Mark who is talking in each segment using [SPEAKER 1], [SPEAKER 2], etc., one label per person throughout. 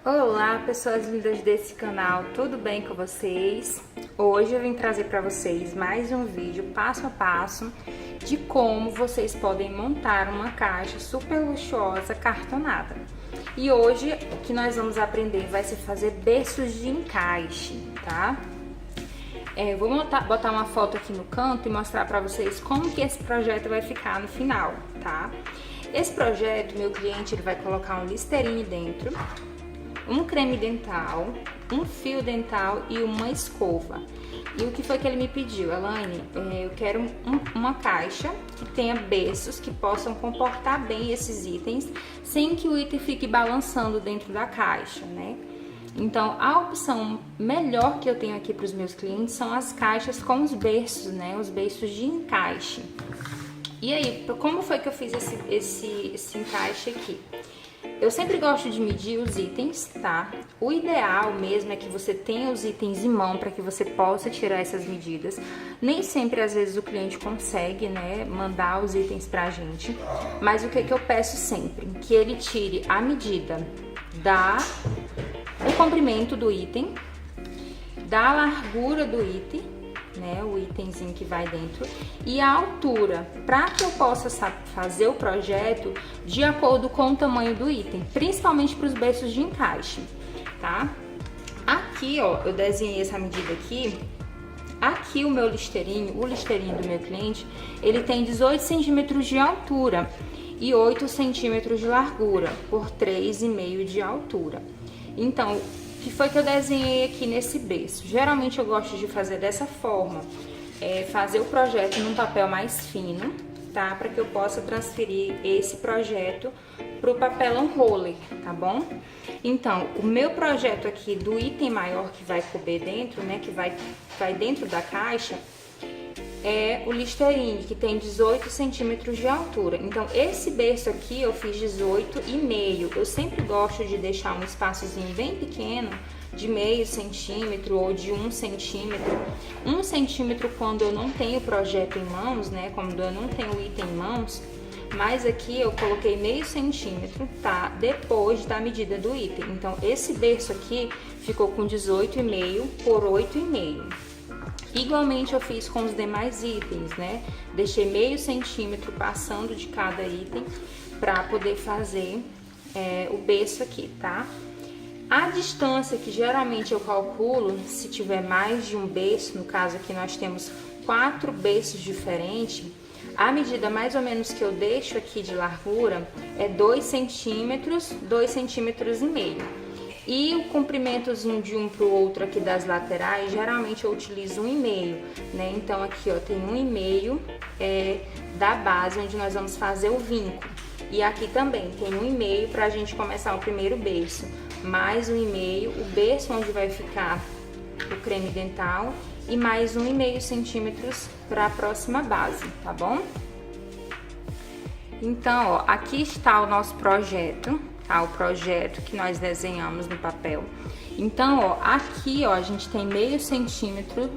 [SPEAKER 1] Olá, pessoas lindas desse canal, tudo bem com vocês? Hoje eu vim trazer para vocês mais um vídeo passo a passo de como vocês podem montar uma caixa super luxuosa cartonada. E hoje o que nós vamos aprender vai ser fazer berços de encaixe, tá? Vou botar uma foto aqui no canto e mostrar para vocês como que esse projeto vai ficar no final, tá? Esse projeto, meu cliente ele vai colocar um Listerine dentro, um creme dental, um fio dental e uma escova. E o que foi que ele me pediu? Elaine, eu quero uma caixa que tenha berços que possam comportar bem esses itens, sem que o item fique balançando dentro da caixa, né? Então, a opção melhor que eu tenho aqui para os meus clientes são as caixas com os berços, né? Os berços de encaixe. E aí, como foi que eu fiz esse encaixe aqui? Eu sempre gosto de medir os itens, tá? O ideal mesmo é que você tenha os itens em mão para que você possa tirar essas medidas. Nem sempre, às vezes, o cliente consegue, né, mandar os itens pra gente. Mas o que eu peço sempre? Que ele tire a medida do comprimento do item, da largura do item, né, o itemzinho que vai dentro, e a altura, para que eu possa fazer o projeto de acordo com o tamanho do item, principalmente para os berços de encaixe, tá? Aqui, ó, eu desenhei essa medida aqui. Aqui o meu Listerine, o Listerine do meu cliente, ele tem 18 centímetros de altura e 8 centímetros de largura por 3,5 de altura. Então, o que foi que eu desenhei aqui nesse berço? Geralmente eu gosto de fazer dessa forma, fazer o projeto num papel mais fino, tá? Para que eu possa transferir esse projeto pro papelão roller, tá bom? Então, o meu projeto aqui do item maior que vai couber dentro, né? Que vai dentro da caixa, é o Listerine, que tem 18 centímetros de altura. Então, esse berço aqui eu fiz 18,5. Eu sempre gosto de deixar um espaçozinho bem pequeno, de meio centímetro ou de 1 centímetro. 1 centímetro quando eu não tenho o projeto em mãos, né? Quando eu não tenho o item em mãos. Mas aqui eu coloquei meio centímetro, tá? Depois da medida do item. Então, esse berço aqui ficou com 18,5 por 8,5. Igualmente eu fiz com os demais itens, né? Deixei meio centímetro passando de cada item para poder fazer o berço aqui, tá? A distância que geralmente eu calculo, se tiver mais de um berço, no caso aqui nós temos 4 berços diferentes, a medida mais ou menos que eu deixo aqui de largura é 2 centímetros, 2,5 centímetros. E o comprimentozinho de um pro outro aqui das laterais, geralmente eu utilizo 1,5, né? Então aqui, ó, tem 1,5 da base onde nós vamos fazer o vinco. E aqui também tem 1,5 pra gente começar o primeiro berço. Mais 1,5, o berço onde vai ficar o creme dental e mais 1,5 centímetros para a próxima base, tá bom? Então, ó, aqui está o nosso projeto. Tá, o projeto que nós desenhamos no papel. Então, ó, aqui, ó, a gente tem meio centímetro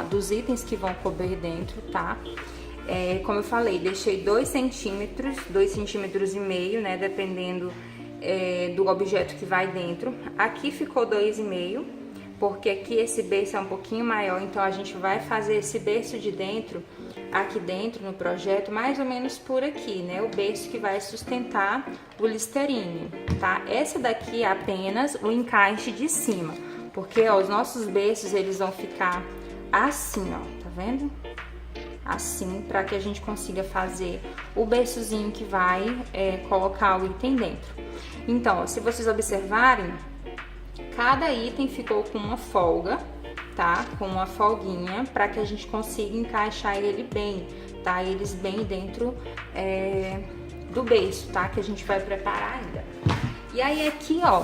[SPEAKER 1] dos itens que vão couber dentro, tá? Como eu falei, deixei 2 centímetros, 2,5 centímetros, né, dependendo do objeto que vai dentro. Aqui ficou 2,5, porque aqui esse berço é um pouquinho maior, então a gente vai fazer esse berço de dentro, aqui dentro no projeto, mais ou menos por aqui, né? O berço que vai sustentar o Listerine, tá? Essa daqui é apenas o encaixe de cima, porque, ó, os nossos berços, eles vão ficar assim, ó, tá vendo? Assim, para que a gente consiga fazer o berçozinho que vai colocar o item dentro. Então, ó, se vocês observarem, cada item ficou com uma folga, tá? Com uma folguinha, para que a gente consiga encaixar ele bem, tá? Eles bem dentro do berço, tá? Que a gente vai preparar ainda. E aí aqui, ó,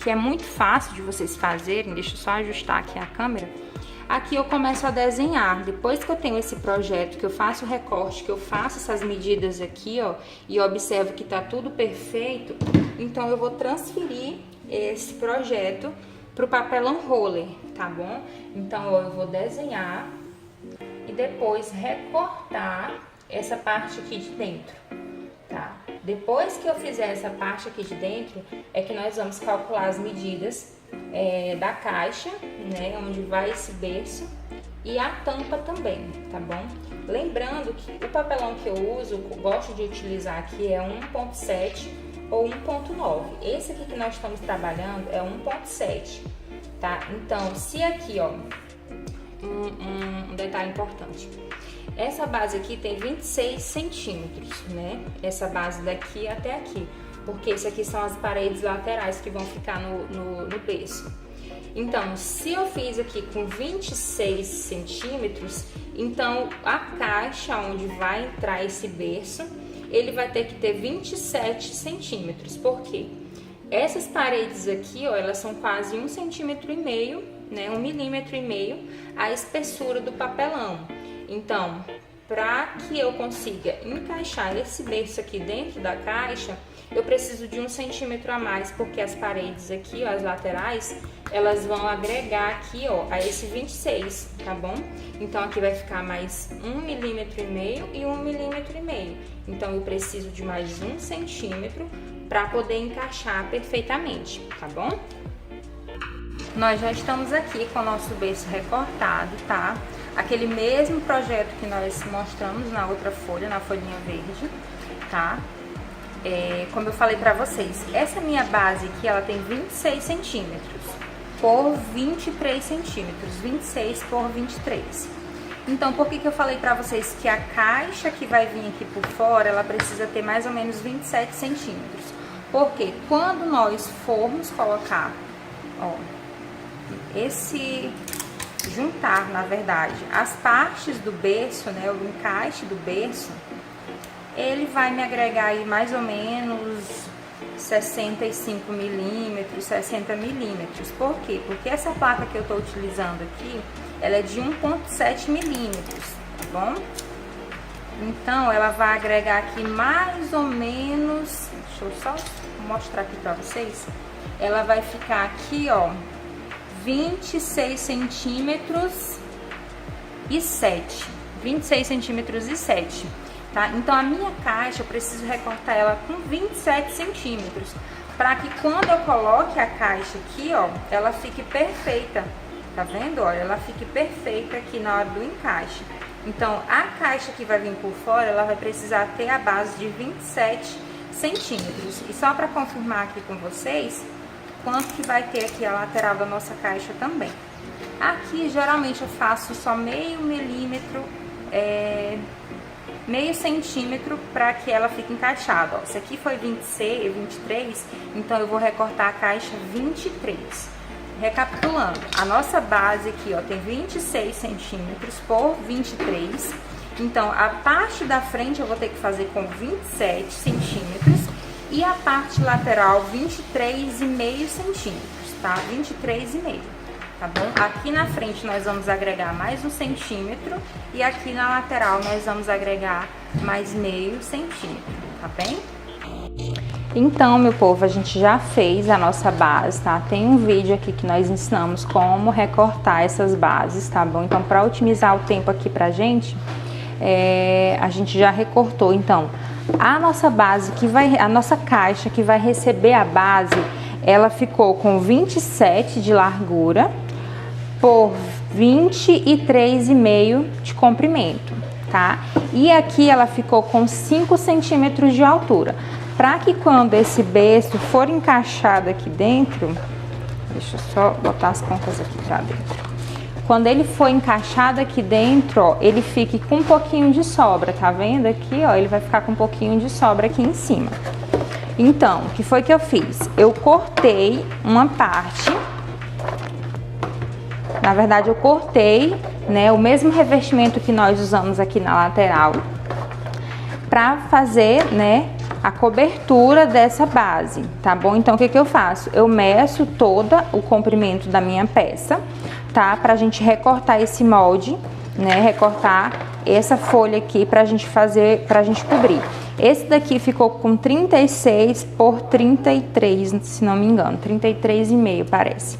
[SPEAKER 1] que é muito fácil de vocês fazerem, deixa eu só ajustar aqui a câmera. Aqui eu começo a desenhar. Depois que eu tenho esse projeto, que eu faço o recorte, que eu faço essas medidas aqui, ó, e observo que tá tudo perfeito, então eu vou transferir esse projeto pro papelão roller, tá bom? Então, ó, eu vou desenhar e depois recortar essa parte aqui de dentro, tá? Depois que eu fizer essa parte aqui de dentro, é que nós vamos calcular as medidas da caixa, né, onde vai esse berço e a tampa também, tá bom? Lembrando que o papelão que eu uso, eu gosto de utilizar aqui é 1.7 ou 1.9. Esse aqui que nós estamos trabalhando é 1.7, tá? Então, se aqui, ó, um detalhe importante. Essa base aqui tem 26 centímetros, né? Essa base daqui até aqui, porque isso aqui são as paredes laterais que vão ficar no berço. Então, se eu fiz aqui com 26 centímetros, então a caixa onde vai entrar esse berço, ele vai ter que ter 27 centímetros. Por quê? Essas paredes aqui, ó, elas são quase 1,5 cm, né? 1,5 mm a espessura do papelão. Então, para que eu consiga encaixar esse berço aqui dentro da caixa, eu preciso de 1 centímetro a mais, porque as paredes aqui, ó, as laterais, elas vão agregar aqui, ó, a esse 26, tá bom? Então, aqui vai ficar mais 1,5 mm e 1,5 mm. Então, eu preciso de mais 1 centímetro para poder encaixar perfeitamente, tá bom? Nós já estamos aqui com o nosso berço recortado, tá? Aquele mesmo projeto que nós mostramos na outra folha, na folhinha verde, tá? Como eu falei pra vocês, essa minha base aqui, ela tem 26 centímetros por 23 centímetros, 26 por 23. Então, por que eu falei pra vocês que a caixa que vai vir aqui por fora, ela precisa ter mais ou menos 27 centímetros? Porque quando nós formos colocar, ó, juntar, na verdade, as partes do berço, né, o encaixe do berço, ele vai me agregar aí mais ou menos 65 milímetros, 60 milímetros. Por quê? Porque essa placa que eu tô utilizando aqui, ela é de 1.7 milímetros, tá bom? Então, ela vai agregar aqui mais ou menos, deixa eu só mostrar aqui pra vocês, ela vai ficar aqui, ó, 26 centímetros e 7, 26 centímetros e 7, tá? Então, a minha caixa, eu preciso recortar ela com 27 centímetros, para que quando eu coloque a caixa aqui, ó, ela fique perfeita, tá vendo? Olha, ela fique perfeita aqui na hora do encaixe. Então, a caixa que vai vir por fora, ela vai precisar ter a base de 27 centímetros. E só para confirmar aqui com vocês, quanto que vai ter aqui a lateral da nossa caixa também. Aqui, geralmente, eu faço só meio milímetro, meio centímetro, para que ela fique encaixada. Ó, se aqui foi 26, 23, então eu vou recortar a caixa 23. Recapitulando, a nossa base aqui, ó, tem 26 centímetros por 23. Então, a parte da frente eu vou ter que fazer com 27 centímetros. E a parte lateral, 23,5 centímetros, tá? 23,5, tá bom? Aqui na frente nós vamos agregar mais 1 centímetro e aqui na lateral nós vamos agregar mais meio centímetro, tá bem? Então, meu povo, a gente já fez a nossa base, tá? Tem um vídeo aqui que nós ensinamos como recortar essas bases, tá bom? Então, para otimizar o tempo aqui pra gente, a gente já recortou. Então, a nossa base a nossa caixa que vai receber a base, ela ficou com 27 de largura por 23,5 de comprimento, tá? E aqui ela ficou com 5 centímetros de altura. Para que quando esse berço for encaixado aqui dentro, deixa eu só botar as pontas aqui pra dentro. Quando ele for encaixado aqui dentro, ó, ele fique com um pouquinho de sobra, tá vendo aqui, ó? Ele vai ficar com um pouquinho de sobra aqui em cima. Então, o que foi que eu fiz? Eu cortei uma parte, na verdade eu cortei, né, o mesmo revestimento que nós usamos aqui na lateral, pra fazer, né, a cobertura dessa base, tá bom? Então, o que eu faço? Eu meço todo o comprimento da minha peça, tá? Pra gente recortar esse molde, né? Recortar essa folha aqui pra gente fazer, pra gente cobrir. Esse daqui ficou com 36 por 33, se não me engano, 33,5 parece.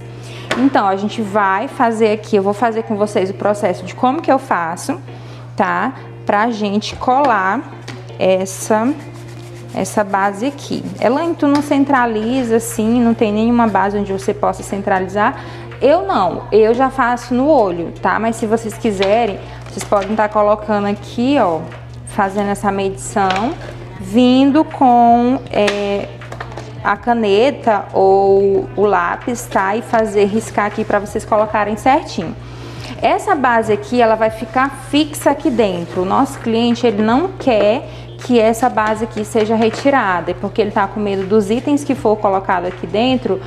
[SPEAKER 1] Então, a gente vai fazer aqui, eu vou fazer com vocês o processo de como que eu faço, tá? Pra gente colar essa base aqui. Ela não centraliza assim, não tem nenhuma base onde você possa centralizar. Eu já faço no olho, tá? Mas se vocês quiserem, vocês podem estar colocando aqui, ó, fazendo essa medição, vindo com a caneta ou o lápis, tá? E riscar aqui para vocês colocarem certinho. Essa base aqui, ela vai ficar fixa aqui dentro. O nosso cliente, ele não quer que essa base aqui seja retirada, porque ele tá com medo dos itens que for colocado aqui dentro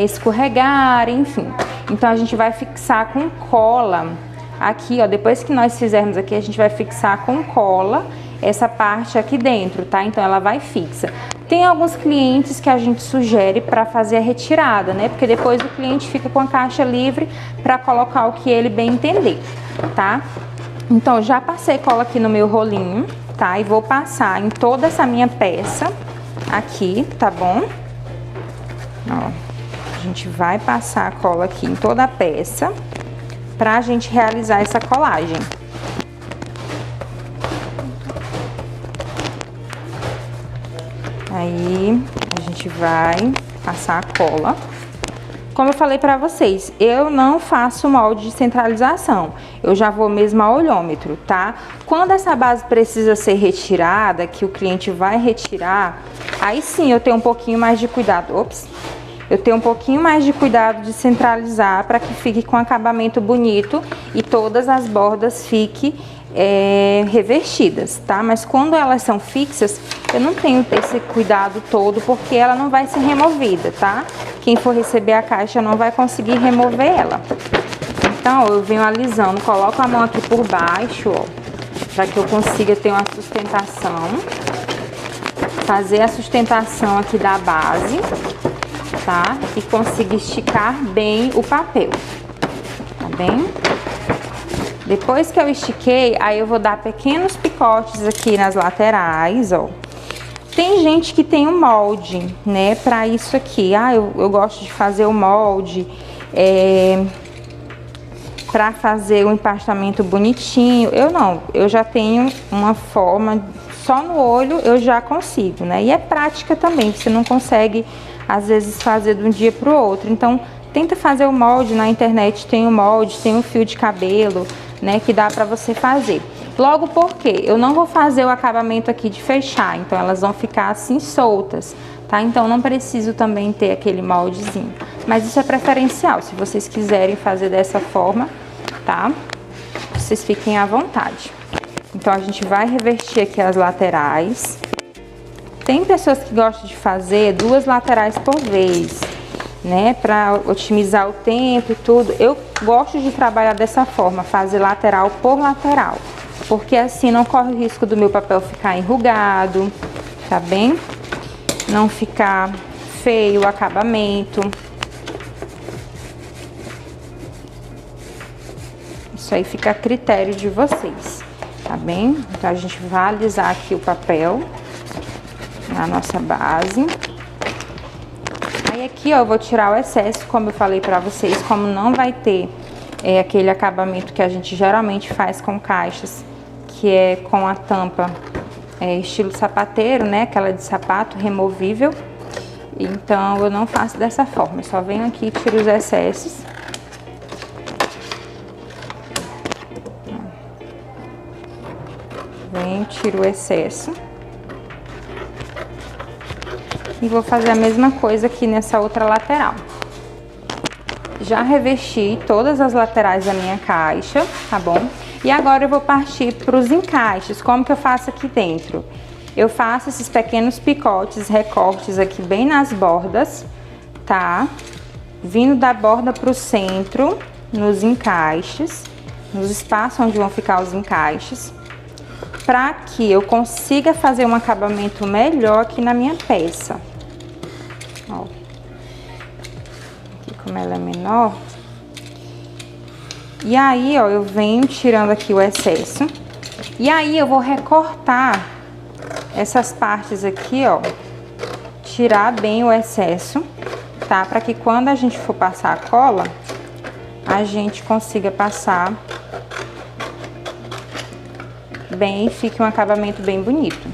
[SPEAKER 1] escorregar, enfim. Então a gente vai fixar com cola aqui, ó. Depois que nós fizermos aqui, a gente vai fixar com cola essa parte aqui dentro, tá? Então ela vai fixa. Tem alguns clientes que a gente sugere para fazer a retirada, né? Porque depois o cliente fica com a caixa livre para colocar o que ele bem entender, tá? Então já passei cola aqui no meu rolinho, tá? E vou passar em toda essa minha peça aqui, tá bom? Ó, a gente vai passar a cola aqui em toda a peça pra gente realizar essa colagem. Aí a gente vai passar a cola. Como eu falei pra vocês, eu não faço molde de centralização, eu já vou mesmo a olhômetro, tá? Quando essa base precisa ser retirada, que o cliente vai retirar, aí sim eu tenho um pouquinho mais de cuidado. Ops! Eu tenho um pouquinho mais de cuidado de centralizar para que fique com acabamento bonito e todas as bordas fiquem revestidas, tá? Mas quando elas são fixas, eu não tenho esse cuidado todo, porque ela não vai ser removida, tá? Quem for receber a caixa não vai conseguir remover ela. Então, eu venho alisando, coloco a mão aqui por baixo, ó, para que eu consiga ter uma sustentação. Fazer a sustentação aqui da base, tá? E consiga esticar bem o papel, tá bem? Depois que eu estiquei, aí eu vou dar pequenos picotes aqui nas laterais, ó. Tem gente que tem um molde, né, pra isso aqui. Ah, eu gosto de fazer o molde, pra fazer o empastamento bonitinho. Eu não, eu já tenho uma forma, só no olho eu já consigo, né? E é prática também, você não consegue, às vezes, fazer de um dia pro outro. Então, tenta fazer o molde, na internet tem o molde, tem o fio de cabelo, né, que dá pra você fazer. Logo porque eu não vou fazer o acabamento aqui de fechar, então elas vão ficar assim soltas, tá? Então não preciso também ter aquele moldezinho. Mas isso é preferencial, se vocês quiserem fazer dessa forma, tá? Vocês fiquem à vontade. Então a gente vai revestir aqui as laterais. Tem pessoas que gostam de fazer 2 laterais por vez, né, para otimizar o tempo e tudo. Eu gosto de trabalhar dessa forma, fazer lateral por lateral, porque assim não corre o risco do meu papel ficar enrugado, tá bem? Não ficar feio o acabamento. Isso aí fica a critério de vocês, tá bem? Então a gente vai alisar aqui o papel na nossa base. Aí aqui, ó, eu vou tirar o excesso, como eu falei pra vocês, como não vai ter aquele acabamento que a gente geralmente faz com caixas, que é com a tampa estilo sapateiro, né, aquela de sapato removível. Então eu não faço dessa forma, eu só venho aqui e tiro os excessos. Venho, tiro o excesso. E vou fazer a mesma coisa aqui nessa outra lateral. Já revesti todas as laterais da minha caixa, tá bom? E agora eu vou partir para os encaixes. Como que eu faço aqui dentro? Eu faço esses pequenos picotes, recortes aqui bem nas bordas, tá? Vindo da borda para o centro, nos encaixes, nos espaços onde vão ficar os encaixes, para que eu consiga fazer um acabamento melhor aqui na minha peça. Ó, aqui como ela é menor. E aí, ó, eu venho tirando aqui o excesso. E aí eu vou recortar essas partes aqui, ó. Tirar bem o excesso, tá? Para que quando a gente for passar a cola, a gente consiga passar bem e fique um acabamento bem bonito.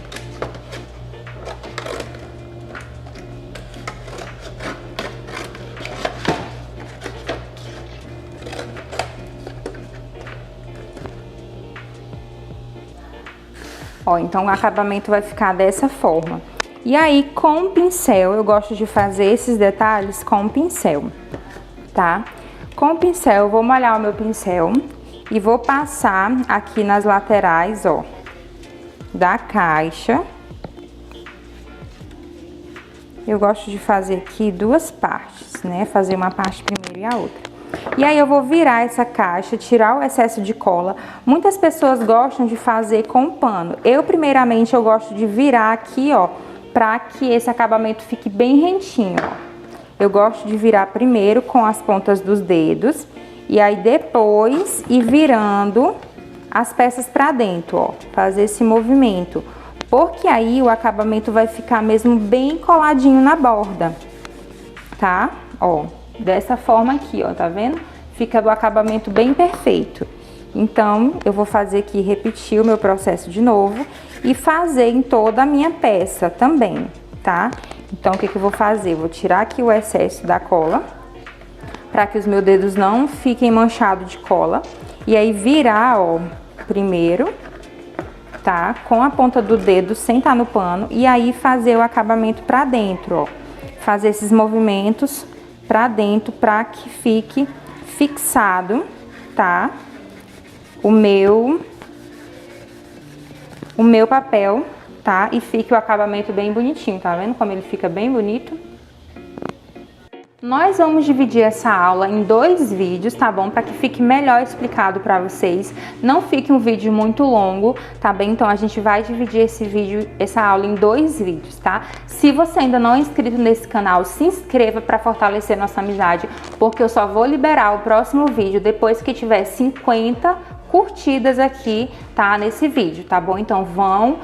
[SPEAKER 1] Ó, então o acabamento vai ficar dessa forma. E aí, com o pincel, eu gosto de fazer esses detalhes com o pincel, tá? Com o pincel, eu vou molhar o meu pincel e vou passar aqui nas laterais, ó, da caixa. Eu gosto de fazer aqui duas partes, né? Fazer uma parte primeiro e a outra. E aí eu vou virar essa caixa, tirar o excesso de cola. Muitas pessoas gostam de fazer com pano. Primeiramente, eu gosto de virar aqui, ó, pra que esse acabamento fique bem rentinho, ó. Eu gosto de virar primeiro com as pontas dos dedos e aí depois ir virando as peças pra dentro, ó. Fazer esse movimento, porque aí o acabamento vai ficar mesmo bem coladinho na borda, tá? Ó. Dessa forma aqui, ó, tá vendo? Fica o acabamento bem perfeito. Então, eu vou fazer aqui, repetir o meu processo de novo e fazer em toda a minha peça também, tá? Então, o que que eu vou fazer? Vou tirar aqui o excesso da cola, para que os meus dedos não fiquem manchados de cola. E aí, virar, ó, primeiro, tá? Com a ponta do dedo, sem estar no pano. E aí, fazer o acabamento pra dentro, ó. Fazer esses movimentos pra dentro, pra que fique fixado, tá? O meu papel, tá? E fique o acabamento bem bonitinho, tá vendo como ele fica bem bonito? Nós vamos dividir essa aula em 2 vídeos, tá bom? Para que fique melhor explicado para vocês. Não fique um vídeo muito longo, tá bem? Então a gente vai dividir essa aula em 2 vídeos, tá? Se você ainda não é inscrito nesse canal, se inscreva para fortalecer nossa amizade, porque eu só vou liberar o próximo vídeo depois que tiver 50 curtidas aqui, tá? Nesse vídeo, tá bom? Então vão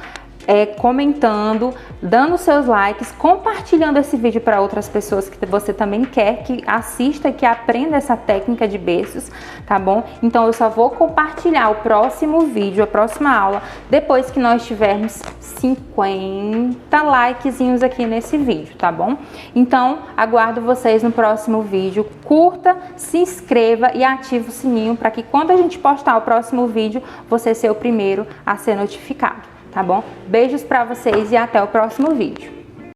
[SPEAKER 1] comentando, dando seus likes, compartilhando esse vídeo para outras pessoas que você também quer que assista e que aprenda essa técnica de berços, tá bom? Então eu só vou compartilhar o próximo vídeo, a próxima aula, depois que nós tivermos 50 likezinhos aqui nesse vídeo, tá bom? Então aguardo vocês no próximo vídeo. Curta, se inscreva e ative o sininho para que quando a gente postar o próximo vídeo, você ser o primeiro a ser notificado. Tá bom? Beijos pra vocês e até o próximo vídeo.